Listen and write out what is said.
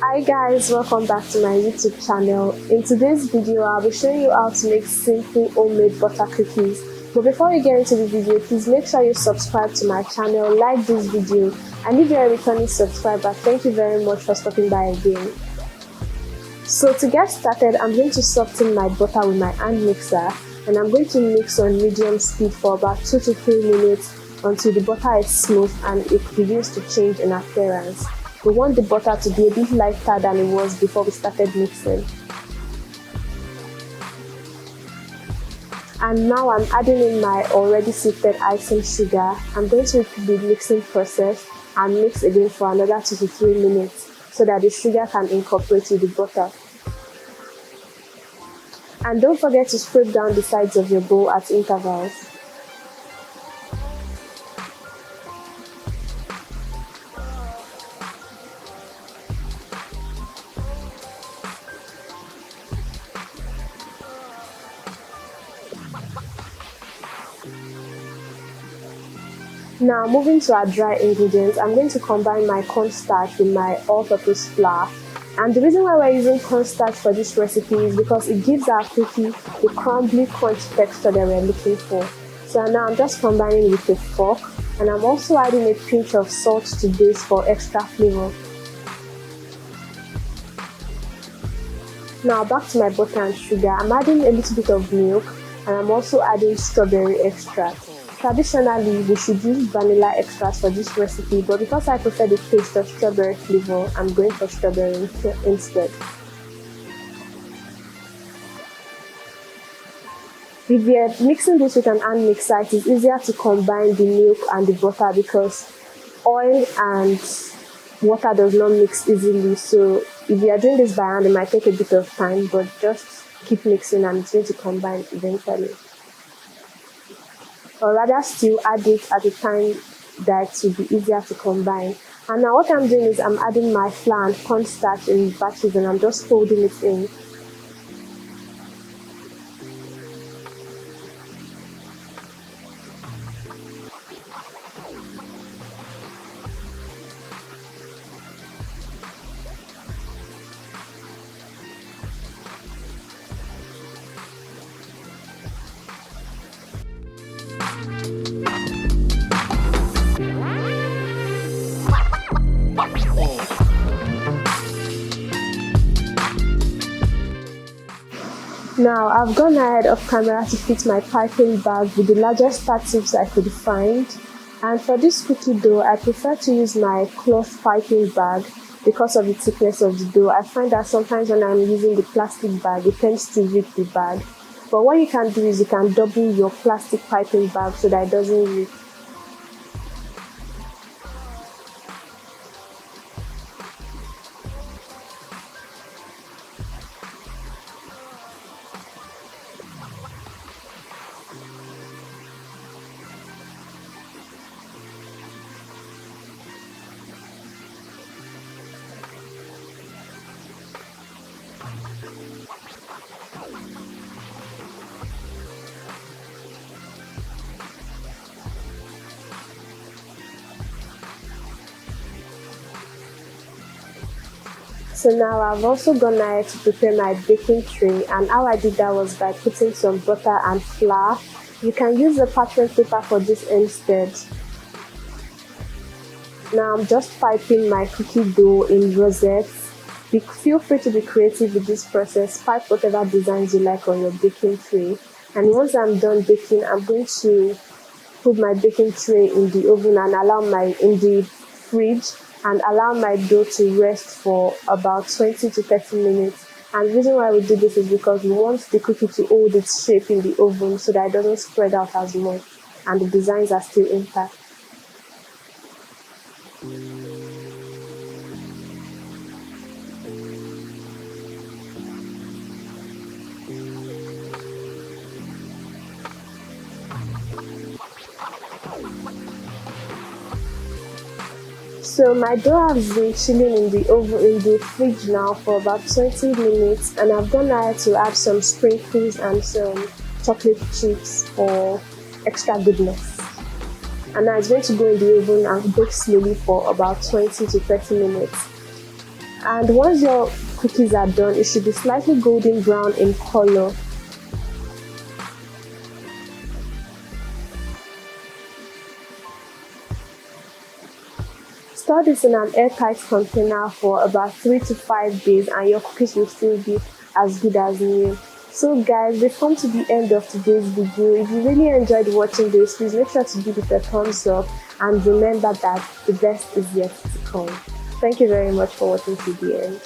Hi guys, welcome back to my YouTube channel. In today's video, I'll be showing you how to make simple homemade butter cookies. But before we get into the video, please make sure you subscribe to my channel, like this video, and if you're a returning subscriber, thank you very much for stopping by again. So to get started, I'm going to soften my butter with my hand mixer, and I'm going to mix on medium speed for about 2 to 3 minutes until the butter is smooth and it begins to change in appearance. We want the butter to be a bit lighter than it was before we started mixing. And now I'm adding in my already sifted icing sugar. I'm going to repeat the mixing process and mix again for another 2 to 3 minutes so that the sugar can incorporate with the butter. And don't forget to scrape down the sides of your bowl at intervals. Now moving to our dry ingredients, I'm going to combine my cornstarch with my all-purpose flour. And the reason why we're using cornstarch for this recipe is because it gives our cookie the crumbly crunch texture that we're looking for. So now I'm just combining with a fork, and I'm also adding a pinch of salt to this for extra flavor. Now back to my butter and sugar, I'm adding a little bit of milk, and I'm also adding strawberry extract. Traditionally, we should use vanilla extract for this recipe, but because I prefer the taste of strawberry flavor, I'm going for strawberry instead. If you're mixing this with an hand mixer, it is easier to combine the milk and the butter because oil and water does not mix easily. So if you are doing this by hand, it might take a bit of time, but just keep mixing and it's going to combine eventually. Or rather still add it at a time that it will be easier to combine. And now what I'm doing is I'm adding my flour and cornstarch in batches and I'm just folding it in. Now I've gone ahead of camera to fit my piping bag with the largest star tips I could find, and for this cookie dough I prefer to use my cloth piping bag because of the thickness of the dough. I find that sometimes when I'm using the plastic bag it tends to rip the bag, but what you can do is you can double your plastic piping bag so that it doesn't rip. So now I've also gone ahead to prepare my baking tray, and how I did that was by putting some butter and flour. You can use the parchment paper for this instead. Now I'm just piping my cookie dough in rosettes. Feel free to be creative with this process, pipe whatever designs you like on your baking tray. And once I'm done baking, I'm going to put my baking tray in the oven and in the fridge and allow my dough to rest for about 20 to 30 minutes. And the reason why we do this is because we want the cookie to hold its shape in the oven so that it doesn't spread out as much and the designs are still intact. So my dough has been chilling in the fridge now for about 20 minutes, and I've gone ahead to add some sprinkles and some chocolate chips for extra goodness. And now it's going to go in the oven and bake slowly for about 20 to 30 minutes. And once your cookies are done, it should be slightly golden brown in color. Store this in an airtight container for about 3 to 5 days and your cookies will still be as good as new. So guys, we've come to the end of today's video. If you really enjoyed watching this, please make sure to give it a thumbs up and remember that the best is yet to come. Thank you very much for watching to the end.